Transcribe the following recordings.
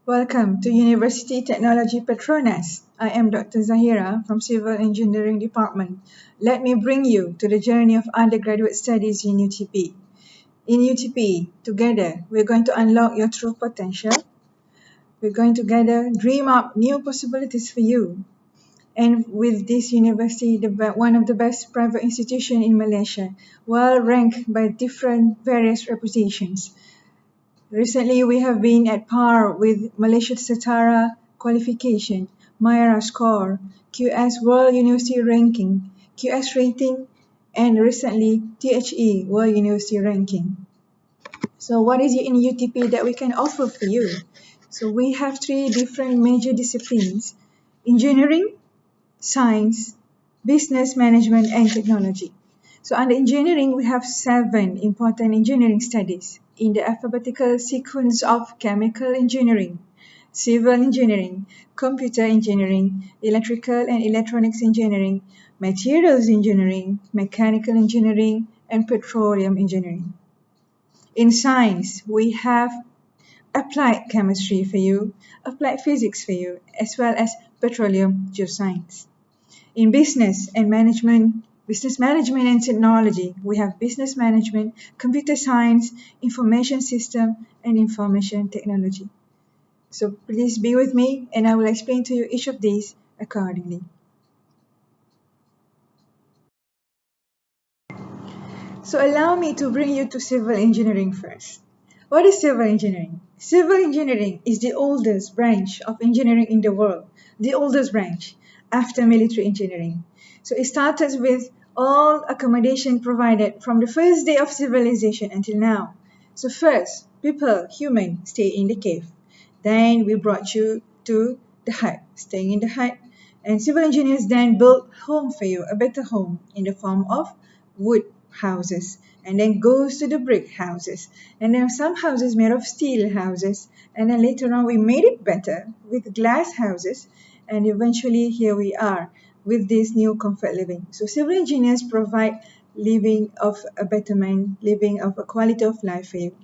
Welcome to University Technology Petronas. I am Dr. Zahira from Civil Engineering Department. Let me bring you to the journey of undergraduate studies in UTP. In UTP, together, we're going to unlock your true potential. We're going to together dream up new possibilities for you. And with this university, one of the best private institutions in Malaysia, well ranked by different various reputations. Recently, we have been at par with Malaysia Setara qualification, Myra score, QS World University ranking, QS rating, and recently THE World University ranking. So what is it in UTP that we can offer for you? So we have three different major disciplines: engineering, science, business management, and technology. So under engineering, we have 7 important engineering studies in the alphabetical sequence of chemical engineering, civil engineering, computer engineering, electrical and electronics engineering, materials engineering, mechanical engineering, and petroleum engineering. In science, we have applied chemistry for you, applied physics for you, as well as petroleum geoscience. In business management and technology, we have business management, computer science, information system, and information technology. So please be with me and I will explain to you each of these accordingly. So allow me to bring you to civil engineering first. What is civil engineering? Civil engineering is the oldest branch of engineering in the world, the oldest branch after military engineering. So it started with all accommodation provided from the first day of civilization until now. So first, human, stay in the cave. Then we brought you to the hut, staying in the hut. And civil engineers then built home for you, a better home in the form of wood houses, and then goes to the brick houses, and then some houses made of steel houses, and then later on we made it better with glass houses, and eventually here we are with this new comfort living. So civil engineers provide living of a betterment, living of a quality of life for you.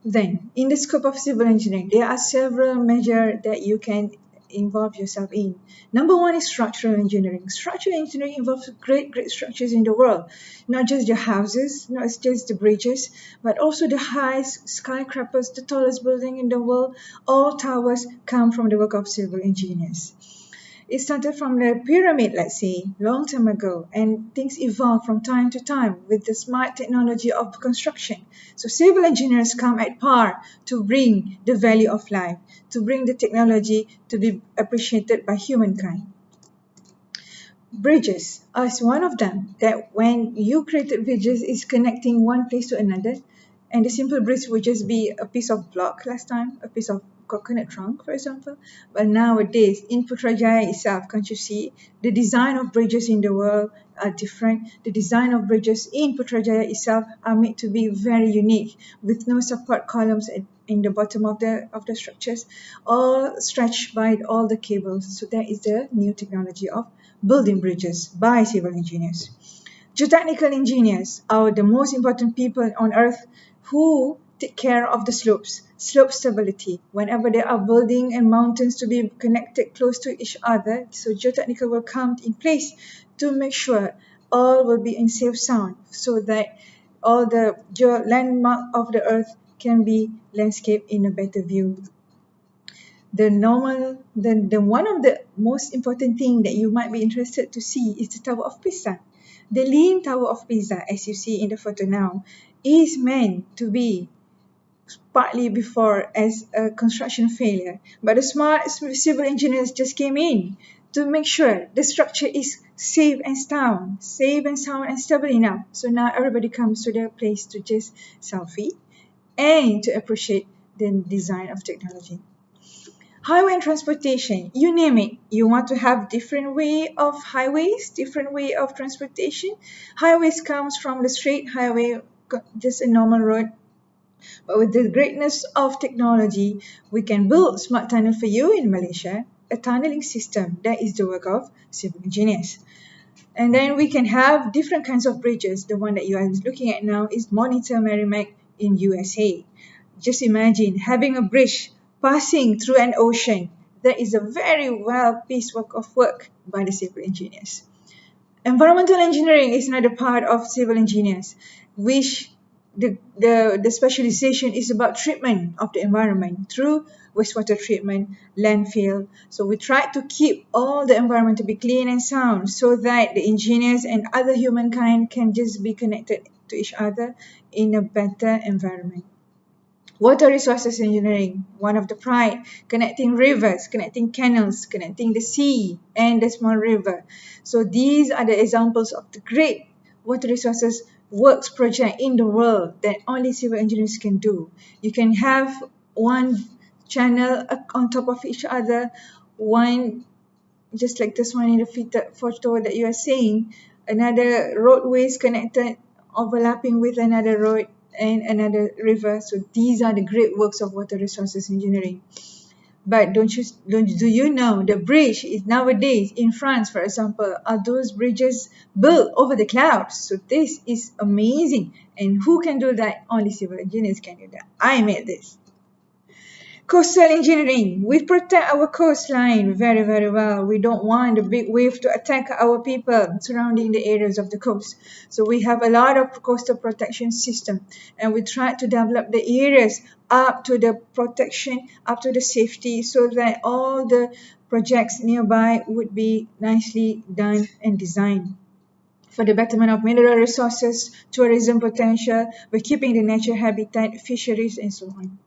Then, in the scope of civil engineering, there are several measures that you can involve yourself in. Number one is structural engineering. Structural engineering involves great structures in the world, not just the houses, not just the bridges, but also the highest skyscrapers, the tallest building in the world. All towers come from the work of civil engineers. It started from the pyramid, let's say, long time ago, and things evolve from time to time with the smart technology of construction. So civil engineers come at par to bring the value of life, to bring the technology to be appreciated by humankind. Bridges is one of them, that when you created bridges is connecting one place to another, and the simple bridge would just be a piece of block last time, a piece of coconut trunk, for example. But nowadays, in Putrajaya itself, can't you see, the design of bridges in the world are different. The design of bridges in Putrajaya itself are made to be very unique, with no support columns in the bottom of the structures, all stretched by all the cables. So that is the new technology of building bridges by civil engineers. Geotechnical engineers are the most important people on earth who take care of the slopes, slope stability. Whenever there are buildings and mountains to be connected close to each other, so geotechnical will come in place to make sure all will be in safe sound, so that all the landmark of the earth can be landscaped in a better view. The one of the most important thing that you might be interested to see is the Tower of Pisa. The Leaning Tower of Pisa, as you see in the photo now, is meant to be partly before as a construction failure, but the smart civil engineers just came in to make sure the structure is safe and sound and stable enough. So now everybody comes to their place to just selfie and to appreciate the design of technology. Highway and transportation, you name it. You want to have different way of highways, different way of transportation. Highways comes from the straight highway, just a normal road. But with the greatness of technology, we can build smart tunnel for you in Malaysia, a tunneling system. That is the work of civil engineers. And then we can have different kinds of bridges. The one that you are looking at now is Monitor Merrimack in USA. Just imagine having a bridge passing through an ocean. That is a very well piecework of work by the civil engineers. Environmental engineering is another part of civil engineers, which the specialization is about treatment of the environment through wastewater treatment, landfill. So we try to keep all the environment to be clean and sound so that the engineers and other humankind can just be connected to each other in a better environment. Water resources engineering, one of the pride, connecting rivers, connecting canals, connecting the sea and the small river. So these are the examples of the great water resources works project in the world that only civil engineers can do. You can have one channel on top of each other, one just like this one in the photo that you are seeing, another roadways connected, overlapping with another road and another river. So these are the great works of water resources engineering. But do you know the bridge is nowadays in France, for example, are those bridges built over the clouds? So this is amazing. And who can do that? Only civil engineers can do that. I made this. Coastal engineering. We protect our coastline very, very well. We don't want the big wave to attack our people surrounding the areas of the coast. So we have a lot of coastal protection system, and we try to develop the areas up to the protection, up to the safety, so that all the projects nearby would be nicely done and designed for the betterment of mineral resources, tourism potential, by keeping the nature habitat, fisheries, and so on.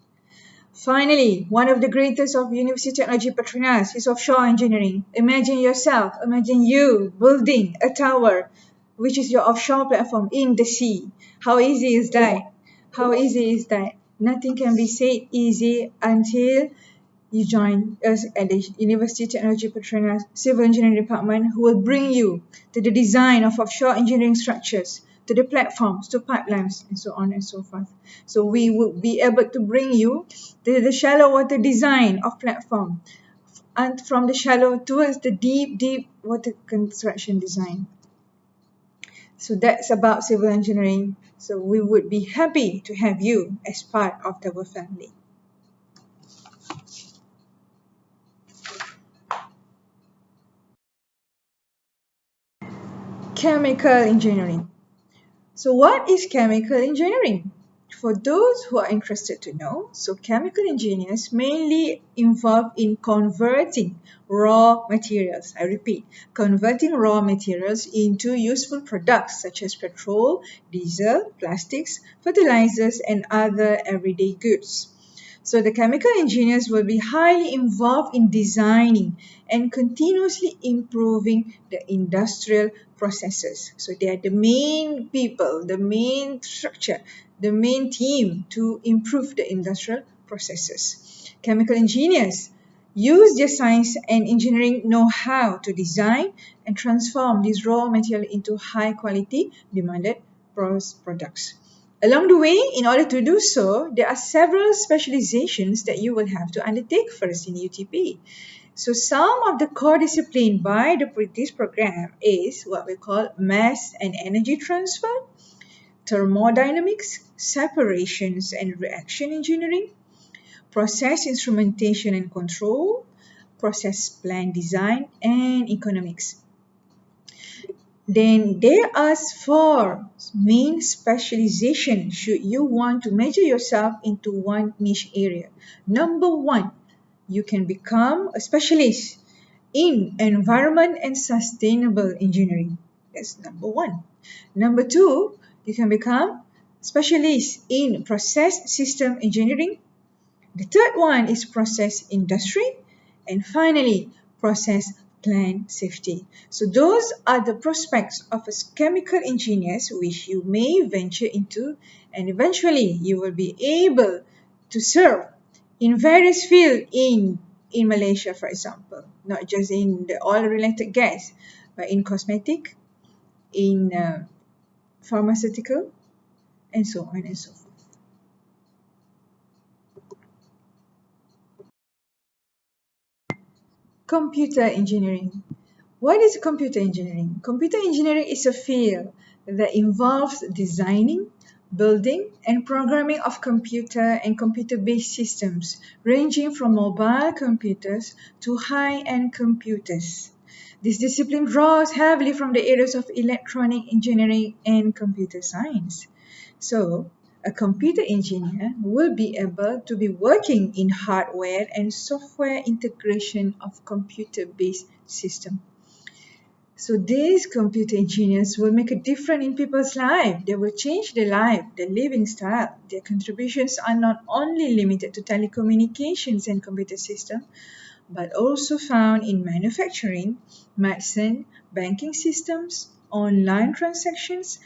Finally, one of the greatest of University Technology Petronas is offshore engineering. Imagine you building a tower, which is your offshore platform in the sea. How easy is that? How easy is that? Nothing can be said easy until you join us at the University Technology Petronas Civil Engineering Department, who will bring you to the design of offshore engineering structures, to the platforms, to pipelines, and so on and so forth. So we will be able to bring you to the shallow water design of platform, and from the shallow towards the deep, deep water construction design. So that's about civil engineering. So we would be happy to have you as part of our family. Chemical engineering. So what is chemical engineering? For those who are interested to know, so chemical engineers mainly involved in converting raw materials. I repeat, converting raw materials into useful products such as petrol, diesel, plastics, fertilizers, and other everyday goods. So the chemical engineers will be highly involved in designing and continuously improving the industrial processes. So they are the main people, the main structure, the main team to improve the industrial processes. Chemical engineers use their science and engineering know-how to design and transform these raw material into high quality demanded products. Along the way, in order to do so, there are several specializations that you will have to undertake first in UTP. So some of the core discipline by this program is what we call mass and energy transfer, thermodynamics, separations and reaction engineering, process instrumentation and control, process plan design, and economics. Then there are 4 main specializations should you want to measure yourself into one niche area. Number 1, you can become a specialist in environment and sustainable engineering. That's number 1. Number 2, you can become specialist in process system engineering. The third one is process industry. And finally, process plant safety. So those are the prospects of a chemical engineers which you may venture into, and eventually you will be able to serve in various fields in Malaysia, for example, not just in the oil-related gas, but in cosmetic, in pharmaceutical, and so on and so forth. Computer engineering. What is computer engineering? Computer engineering is a field that involves designing, building and programming of computer and computer-based systems, ranging from mobile computers to high-end computers. This discipline draws heavily from the areas of electronic engineering and computer science. So, a computer engineer will be able to be working in hardware and software integration of computer-based systems. So these computer engineers will make a difference in people's life. They will change their life, their living style. Their contributions are not only limited to telecommunications and computer systems, but also found in manufacturing, medicine, banking systems, online transactions,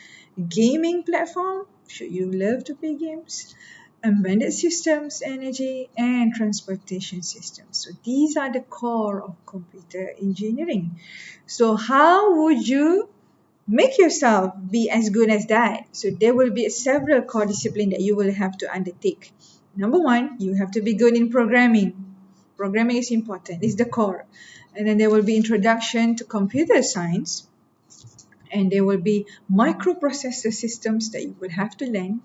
gaming platform, should you love to play games, embedded systems, energy, and transportation systems. So these are the core of computer engineering. So how would you make yourself be as good as that? So there will be several core disciplines that you will have to undertake. Number one, you have to be good in programming. Programming is important, it's the core. And then there will be introduction to computer science, and there will be microprocessor systems that you will have to learn,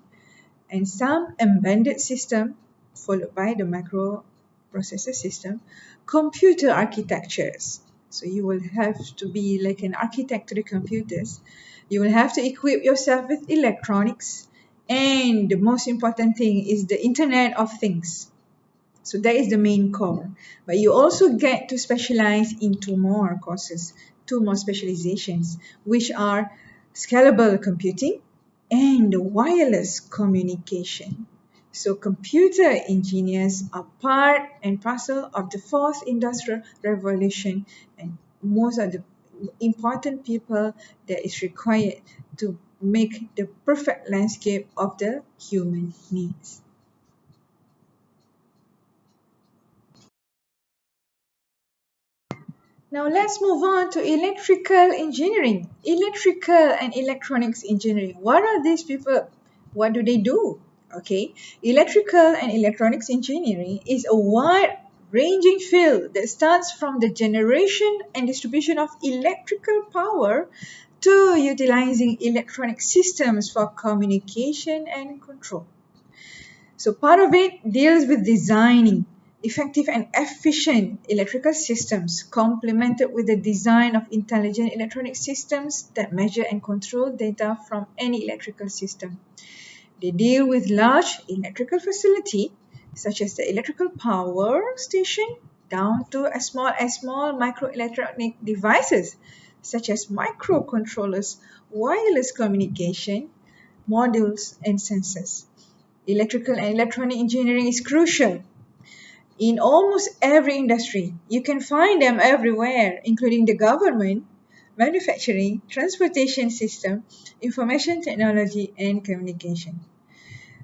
and some embedded system followed by the microprocessor system, computer architectures. So you will have to be like an architect to the computers. You will have to equip yourself with electronics, and the most important thing is the Internet of Things. So that is the main core. But you also get to specialize in two more courses, two more specializations, which are scalable computing and wireless communication. So computer engineers are part and parcel of the fourth industrial revolution, and most of the important people that is required to make the perfect landscape of the human needs. Now let's move on to electrical engineering. Electrical and electronics engineering. What are these people? What do they do? Okay, electrical and electronics engineering is a wide ranging field that starts from the generation and distribution of electrical power to utilizing electronic systems for communication and control. So part of it deals with designing effective and efficient electrical systems, complemented with the design of intelligent electronic systems that measure and control data from any electrical system. They deal with large electrical facility, such as the electrical power station, down to as small microelectronic devices, such as microcontrollers, wireless communication, modules, and sensors. Electrical and electronic engineering is crucial in almost every industry. You can find them everywhere, including the government, manufacturing, transportation system, information technology, and communication.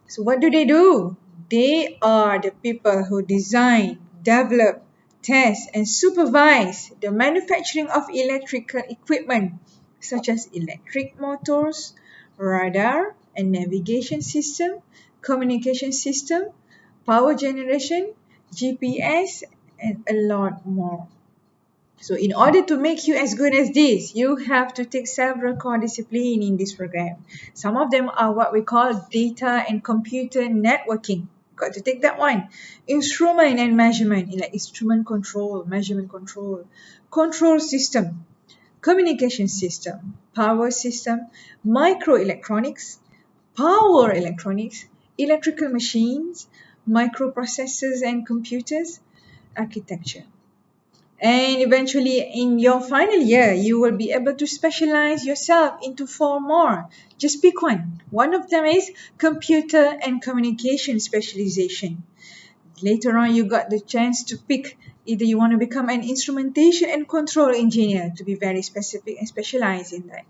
So what do? They are the people who design, develop, test, and supervise the manufacturing of electrical equipment, such as electric motors, radar and navigation system, communication system, power generation, GPS, and a lot more. So in order to make you as good as this, you have to take several core disciplines in this program. Some of them are what we call data and computer networking. Got to take that one. Instrument and measurement, like instrument control, measurement control, control system, communication system, power system, microelectronics, power electronics, electrical machines, microprocessors and computers, architecture. And eventually in your final year, you will be able to specialize yourself into 4 more. Just pick one. One of them is computer and communication specialization. Later on, you got the chance to pick either you want to become an instrumentation and control engineer, to be very specific and specialize in that.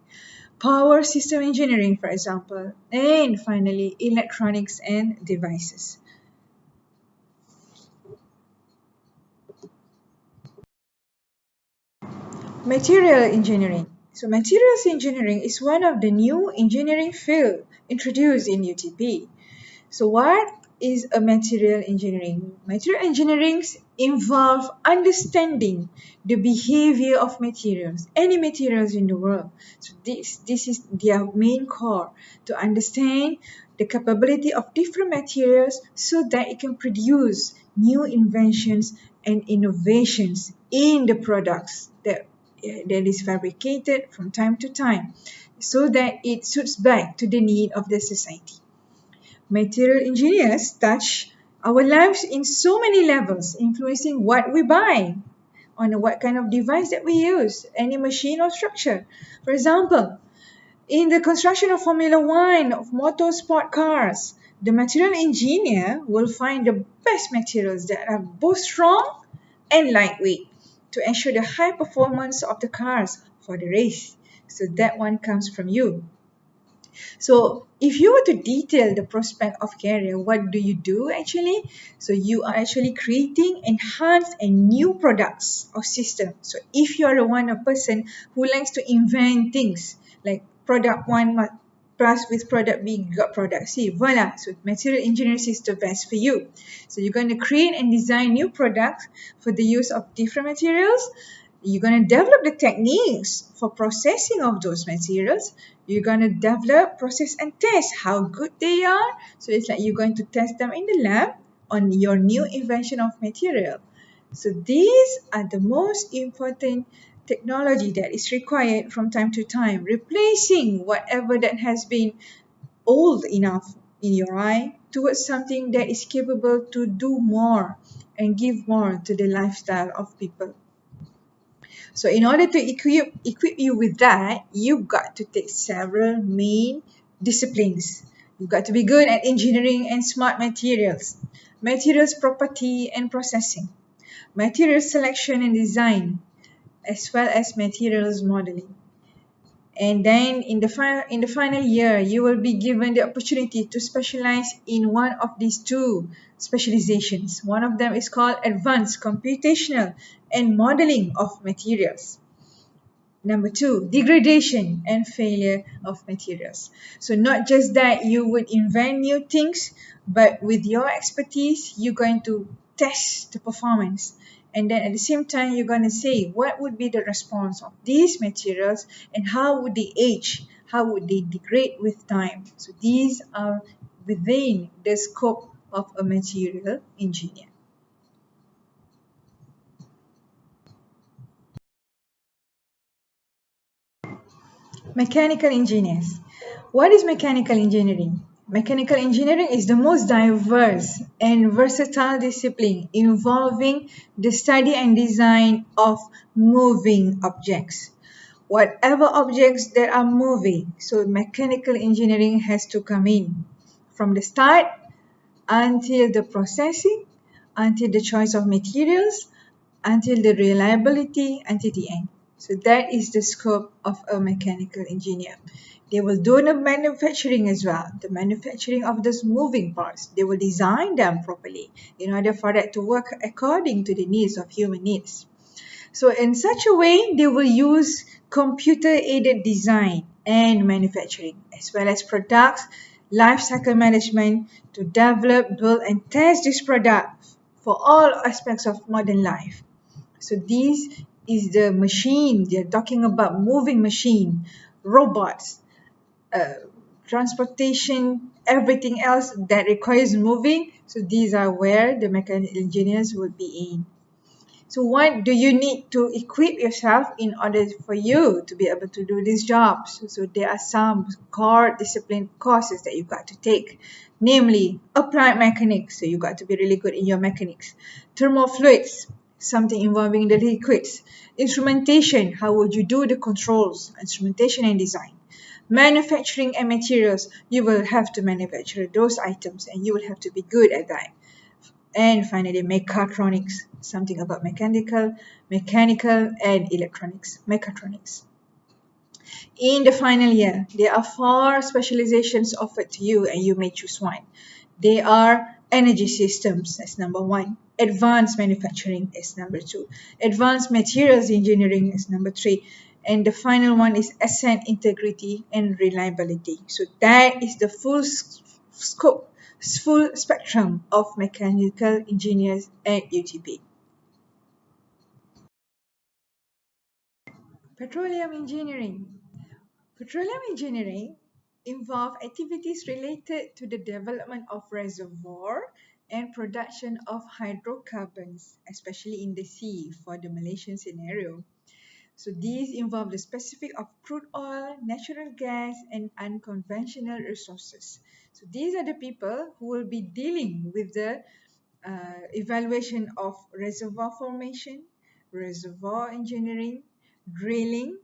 Power system engineering, for example. And finally, electronics and devices. Material engineering. So materials engineering is one of the new engineering field introduced in UTP. So what is a material engineering? Material engineering involve understanding the behavior of materials, any materials in the world. So this is their main core, to understand the capability of different materials so that it can produce new inventions and innovations in the products that is fabricated from time to time so that it suits back to the need of the society. Material engineers touch our lives in so many levels, influencing what we buy, on what kind of device that we use, any machine or structure. For example, in the construction of Formula One, of motorsport cars, the material engineer will find the best materials that are both strong and lightweight to ensure the high performance of the cars for the race. So that one comes from you. So if you were to detail the prospect of career, what do you do actually? So you are actually creating enhanced and new products or systems. So if you are a person who likes to invent things like product one plus with product B, you got product C. Voila. So material engineering is the best for you. So you're going to create and design new products for the use of different materials. You're going to develop the techniques for processing of those materials. You're going to develop, process and test how good they are. So it's like you're going to test them in the lab on your new invention of material. So these are the most important technology that is required from time to time, replacing whatever that has been old enough in your eye towards something that is capable to do more and give more to the lifestyle of people. So in order to equip you with that, you've got to take several main disciplines. You've got to be good at engineering and smart materials, materials property and processing, materials selection and design, as well as materials modeling. And then in the final year, you will be given the opportunity to specialize in one of these two specializations. One of them is called advanced computational and modeling of materials. Number two, degradation and failure of materials. So not just that you would invent new things, but with your expertise, you're going to test the performance. And then at the same time, you're going to say what would be the response of these materials and how would they age, how would they degrade with time. So these are within the scope of a material engineer. Mechanical engineers. What is mechanical engineering? Mechanical engineering is the most diverse and versatile discipline involving the study and design of moving objects. Whatever objects that are moving, so mechanical engineering has to come in from the start until the processing, until the choice of materials, until the reliability, until the end. So that is the scope of a mechanical engineer. They will do the manufacturing as well, the manufacturing of those moving parts. They will design them properly in order for that to work according to the needs of human needs. So in such a way, they will use computer-aided design and manufacturing, as well as products, life cycle management to develop, build, and test this product for all aspects of modern life. So this is the machine, they're talking about moving machine, robots, uh, transportation, everything else that requires moving. So these are where the mechanical engineers will be in. So what do you need to equip yourself in order for you to be able to do these jobs? So there are some core discipline courses that you've got to take, namely applied mechanics. So you've got to be really good in your mechanics. Thermofluids, something involving the liquids. Instrumentation, how would you do the controls, instrumentation and design. Manufacturing and materials, you will have to manufacture those items and you will have to be good at that. And finally, mechatronics, something about mechanical and electronics, mechatronics. In the final year, there are 4 specializations offered to you and you may choose one. They are energy systems, that's number 1. Advanced manufacturing is number 2. Advanced materials engineering is number 3. And the final one is asset integrity and reliability. So that is the full scope, full spectrum of mechanical engineers at UTP. Petroleum engineering. Petroleum engineering involve activities related to the development of reservoir and production of hydrocarbons, especially in the sea for the Malaysian scenario. So these involve the specific of crude oil, natural gas, and unconventional resources. So these are the people who will be dealing with the evaluation of reservoir formation, reservoir engineering, drilling,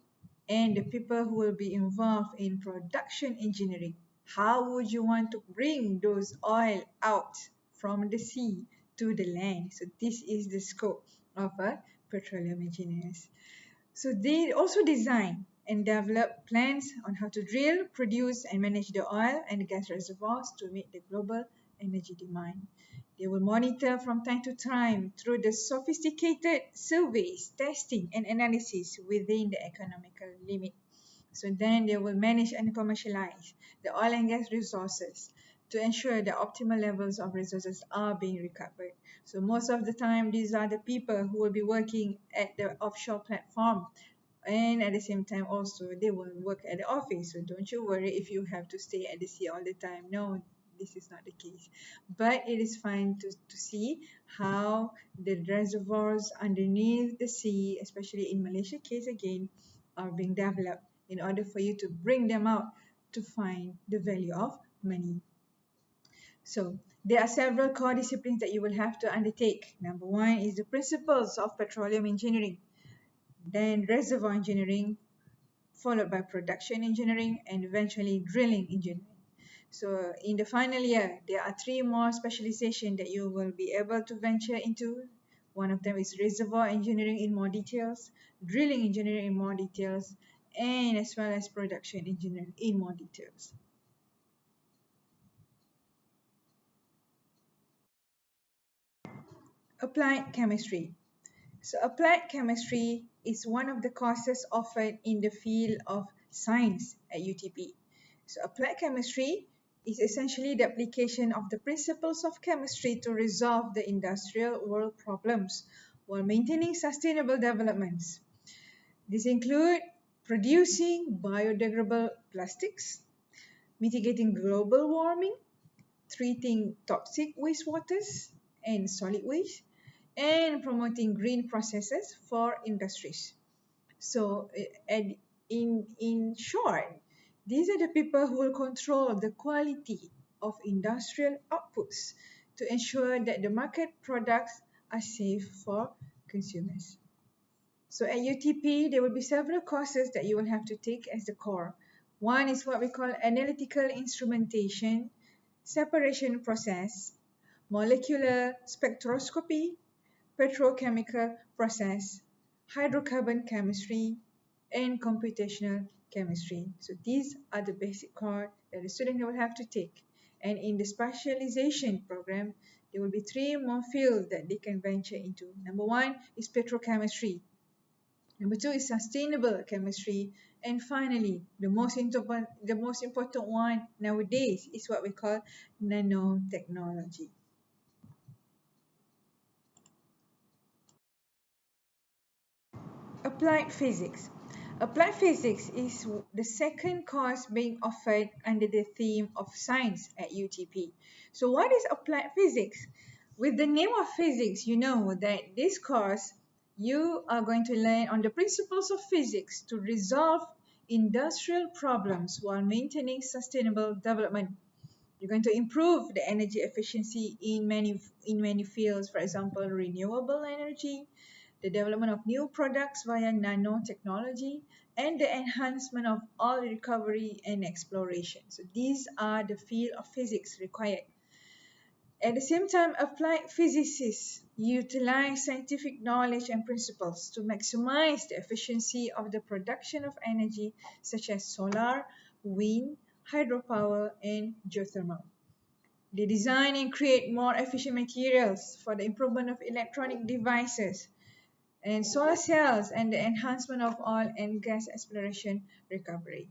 and the people who will be involved in production engineering. How would you want to bring those oil out from the sea to the land? So this is the scope of a petroleum engineers. So they also design and develop plans on how to drill, produce, and manage the oil and gas reservoirs to meet the global energy demand. They will monitor from time to time through the sophisticated surveys, testing, and analysis within the economical limit. So then they will manage and commercialize the oil and gas resources to ensure the optimal levels of resources are being recovered. So most of the time, these are the people who will be working at the offshore platform, and at the same time also they will work at the office. So don't you worry if you have to stay at the sea all the time. No, this is not the case. But it is fine to see how the reservoirs underneath the sea, especially in Malaysia case again, are being developed in order for you to bring them out to find the value of money. So there are several core disciplines that you will have to undertake. Number one is the principles of petroleum engineering, then reservoir engineering, followed by production engineering, and eventually drilling engineering. So in the final year, there are three more specializations that you will be able to venture into. One of them is reservoir engineering in more details, drilling engineering in more details, and as well as production engineering in more details. Applied chemistry. So applied chemistry is one of the courses offered in the field of science at UTP. So applied chemistry is essentially the application of the principles of chemistry to resolve the industrial world problems while maintaining sustainable developments. These include producing biodegradable plastics, mitigating global warming, treating toxic wastewaters and solid waste, and promoting green processes for industries. So, in short, these are the people who will control the quality of industrial outputs to ensure that the market products are safe for consumers. So at UTP, there will be several courses that you will have to take as the core. One is what we call analytical instrumentation, separation process, molecular spectroscopy, petrochemical process, hydrocarbon chemistry, and computational chemistry. So these are the basic core that the student will have to take. And in the specialization program, there will be three more fields that they can venture into. Number one is petrochemistry. Number two is sustainable chemistry. And finally, the most important one nowadays is what we call nanotechnology. Applied physics. Applied physics is the second course being offered under the theme of science at UTP. So what is applied physics? With the name of physics, you know that this course you are going to learn on the principles of physics to resolve industrial problems while maintaining sustainable development. You're going to improve the energy efficiency in many fields, for example, renewable energy, the development of new products via nanotechnology, and the enhancement of oil recovery and exploration. So these are the field of physics required. At the same time, applied physicists utilize scientific knowledge and principles to maximize the efficiency of the production of energy such as solar, wind, hydropower, and geothermal. They design and create more efficient materials for the improvement of electronic devices and solar cells and the enhancement of oil and gas exploration recovery.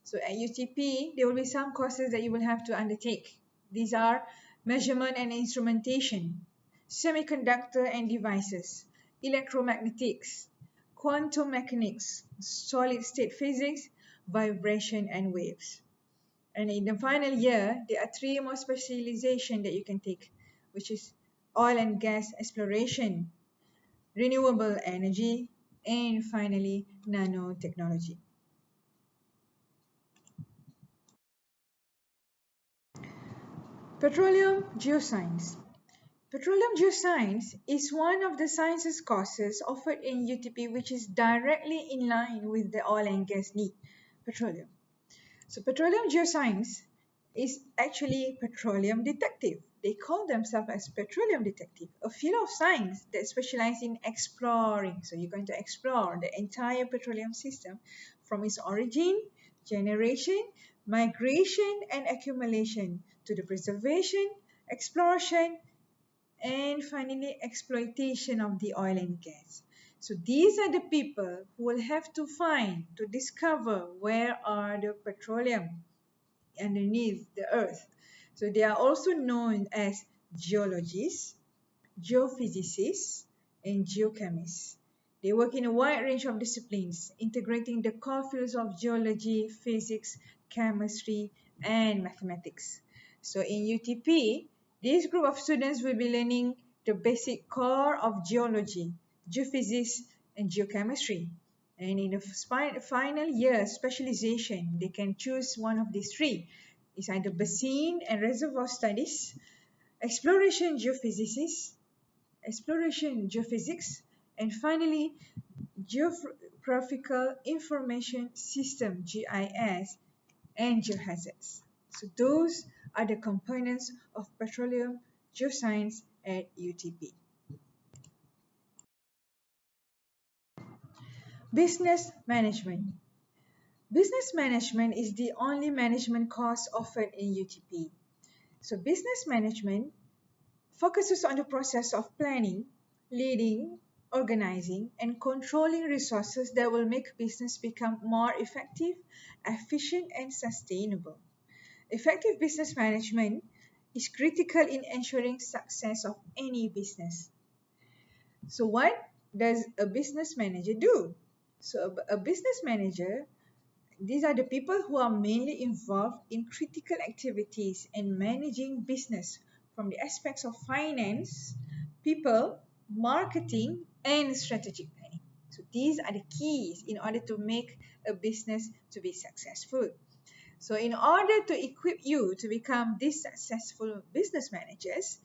So at UTP, there will be some courses that you will have to undertake. These are measurement and instrumentation, semiconductor and devices, electromagnetics, quantum mechanics, solid state physics, vibration and waves. And in the final year, there are three more specialization that you can take, which is oil and gas exploration, renewable energy, and finally nanotechnology. Petroleum geoscience. Petroleum geoscience is one of the sciences courses offered in UTP which is directly in line with the oil and gas need, petroleum. So petroleum geoscience is actually petroleum detective. They call themselves as petroleum detective, a field of science that specializes in exploring. So you're going to explore the entire petroleum system from its origin, generation, migration, and accumulation to the preservation, exploration, and finally exploitation of the oil and gas. So these are the people who will have to find, to discover where are the petroleum underneath the earth. So they are also known as geologists, geophysicists, and geochemists. They work in a wide range of disciplines, integrating the core fields of geology, physics, chemistry, and mathematics. So in UTP, this group of students will be learning the basic core of geology, geophysics, and geochemistry. And in the final year specialization, they can choose one of these three. It's either basin and reservoir studies, exploration geophysics, and finally Geographical Information System (GIS) and geohazards. So those are the components of petroleum geoscience at UTP. Business management. Business management is the only management course offered in UTP. So business management focuses on the process of planning, leading, organizing, and controlling resources that will make business become more effective, efficient, and sustainable. Effective business management is critical in ensuring success of any business. So what does a business manager do? So a business manager, these are the people who are mainly involved in critical activities and managing business from the aspects of finance, people, marketing, and strategic planning. So these are the keys in order to make a business to be successful. So in order to equip you to become these successful business managers,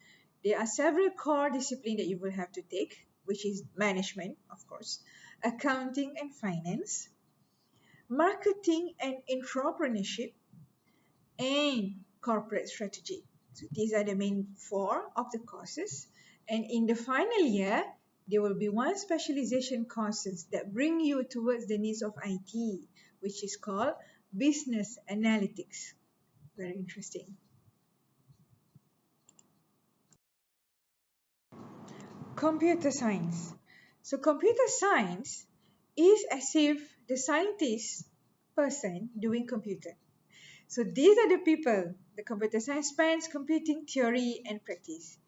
there are several core disciplines that you will have to take, which is management, of course, accounting and finance, marketing and entrepreneurship, and corporate strategy. So these are the main four of the courses. And in the final year, there will be one specialization courses that bring you towards the needs of IT, which is called business analytics. Very interesting. Computer science. So computer science is as if the scientist person doing computer. So these are the people. The computer science spans computing theory and practice.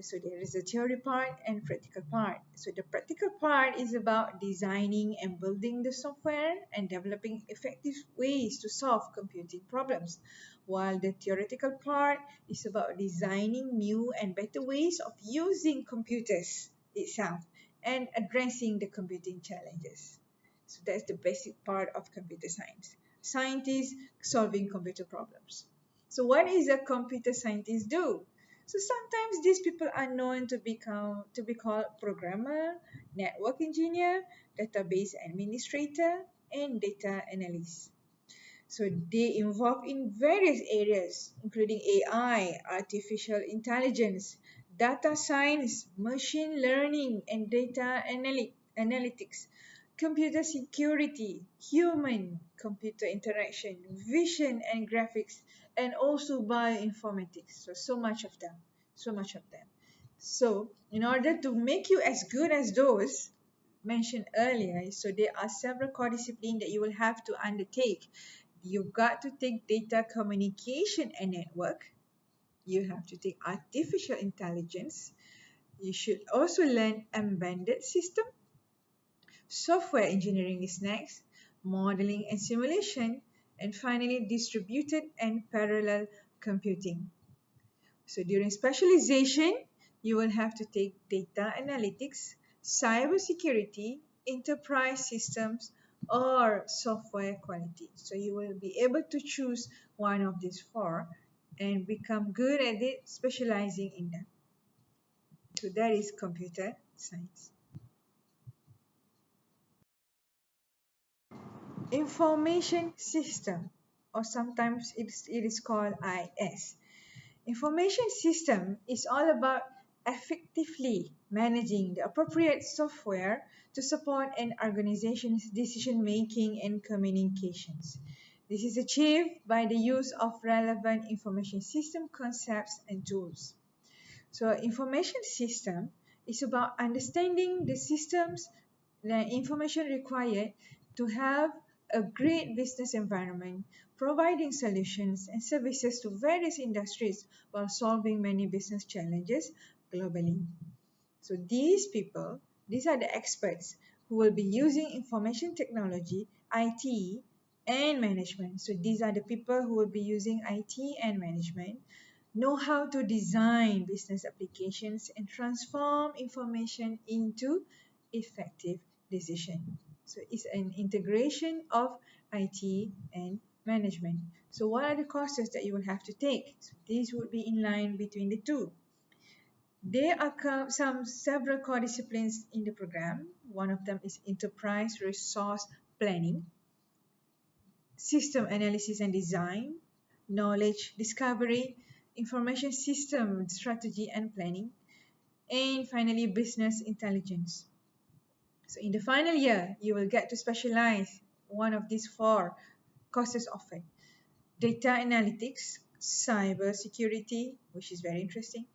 So there is a theory part and practical part. So the practical part is about designing and building the software and developing effective ways to solve computing problems. While the theoretical part is about designing new and better ways of using computers itself and addressing the computing challenges. So that's the basic part of computer science. Scientists solving computer problems. So what is a computer scientist do? So sometimes these people are known to be called programmer, network engineer, database administrator, and data analyst. So they involve in various areas, including AI, artificial intelligence, data science, machine learning, and data analytics, computer security, human computer interaction, vision and graphics, and also bioinformatics. So much of them, so much of them. So in order to make you as good as those mentioned earlier, so there are several core disciplines that you will have to undertake. You've got to take data communication and network. You have to take artificial intelligence. You should also learn embedded system. Software engineering is next. Modeling and simulation. and finally distributed and parallel computing. So during specialization, you will have to take data analytics, cybersecurity, enterprise systems, or software quality. So you will be able to choose one of these four and become good at it, specializing in them. So that is computer science. Information system, or sometimes it is called IS. Information system is all about effectively managing the appropriate software to support an organization's decision making and communications. This is achieved by the use of relevant information system concepts and tools. So information system is about understanding the systems, the information required to have a great business environment, providing solutions and services to various industries while solving many business challenges globally. So these people, these are the experts who will be using information technology, IT, and management. So these are the people who will be using IT and management, know how to design business applications and transform information into effective decision. So it's an integration of IT and management. So what are the courses that you will have to take? So these would be in line between the two. There are several core disciplines in the program. One of them is enterprise resource planning, system analysis and design, knowledge discovery, information system strategy and planning, and finally business intelligence. So in the final year, you will get to specialize one of these four courses offered: data analytics, cyber security, which is very interesting,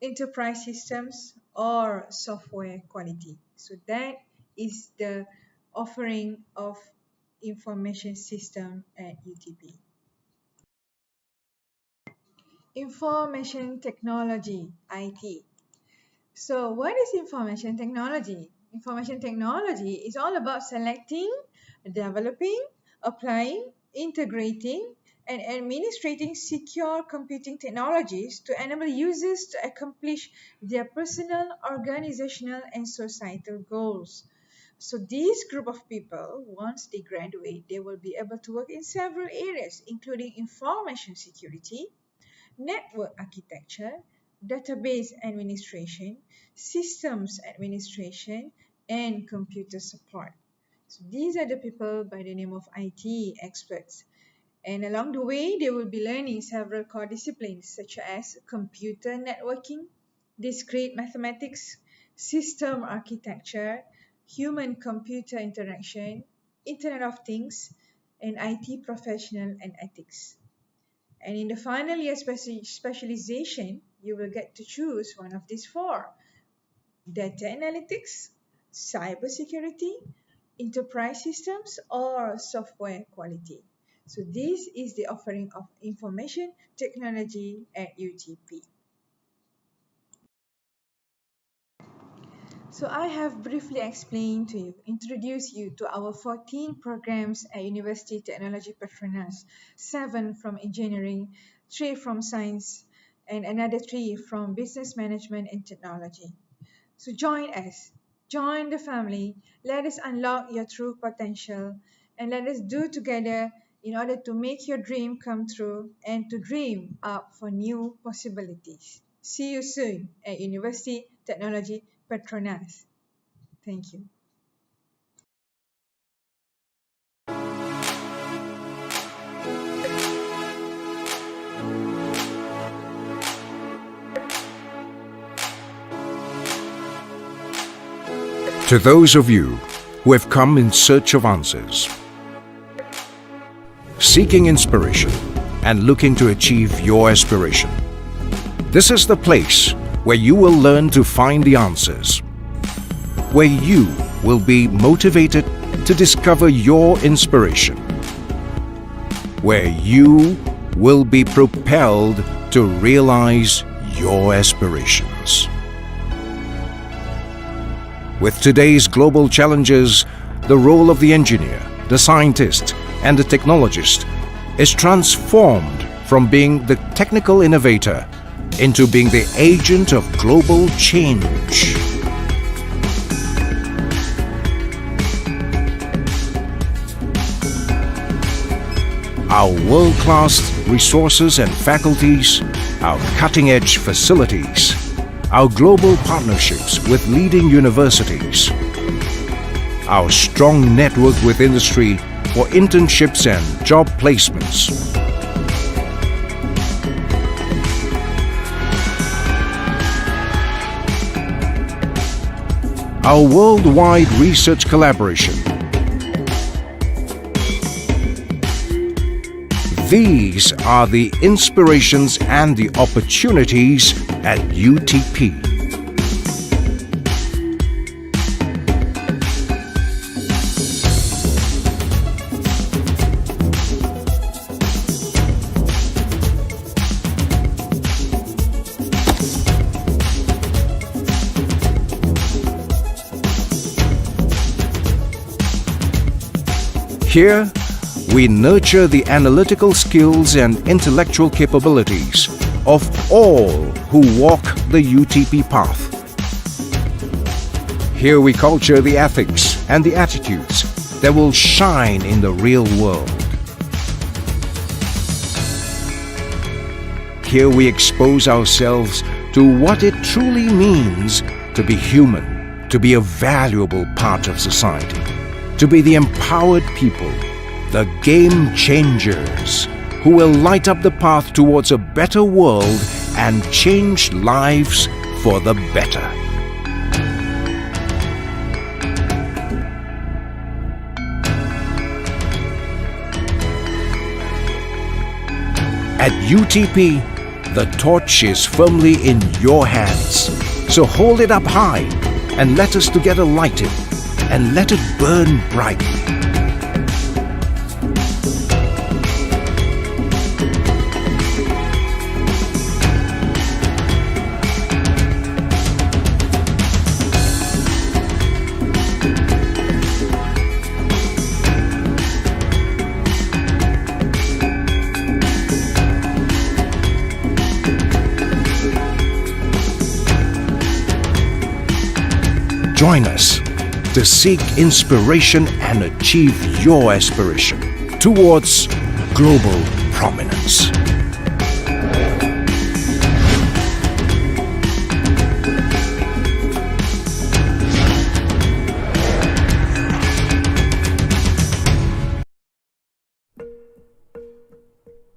enterprise systems, or software quality. So that is the offering of information system at UTP. Information technology, IT. So what is information technology? Information technology is all about selecting, developing, applying, integrating, and administrating secure computing technologies to enable users to accomplish their personal, organizational, and societal goals. So this group of people, once they graduate, they will be able to work in several areas, including information security, network architecture, database administration, systems administration, and computer support. So these are the people by the name of IT experts. And along the way, they will be learning several core disciplines such as computer networking, discrete mathematics, system architecture, human-computer interaction, Internet of Things, and IT professional and ethics. And in the final year specialization, you will get to choose one of these four: data analytics, cybersecurity, enterprise systems, or software quality. So this is the offering of information technology at UTP. So I have briefly explained to you, introduced you to our 14 programs at University Technology Petronas, 7 from engineering, 3 from science, and another 3 from business management and technology. So join us, join the family, let us unlock your true potential, and let us do together in order to make your dream come true and to dream up for new possibilities. See you soon at University Technology Petronas. Thank you. To those of you who have come in search of answers, seeking inspiration and looking to achieve your aspiration, this is the place where you will learn to find the answers, where you will be motivated to discover your inspiration, where you will be propelled to realize your aspirations. With today's global challenges, the role of the engineer, the scientist, and the technologist is transformed from being the technical innovator into being the agent of global change. Our world-class resources and faculties, our cutting-edge facilities, our global partnerships with leading universities, our strong network with industry for internships and job placements, our worldwide research collaboration. These are the inspirations and the opportunities at UTP. Here, we nurture the analytical skills and intellectual capabilities of all who walk the UTP path. Here we culture the ethics and the attitudes that will shine in the real world. Here we expose ourselves to what it truly means to be human, to be a valuable part of society, to be the empowered people, the game changers who will light up the path towards a better world and change lives for the better. At UTP, the torch is firmly in your hands. So hold it up high and let us together light it and let it burn brightly. Join us to seek inspiration and achieve your aspiration towards global prominence.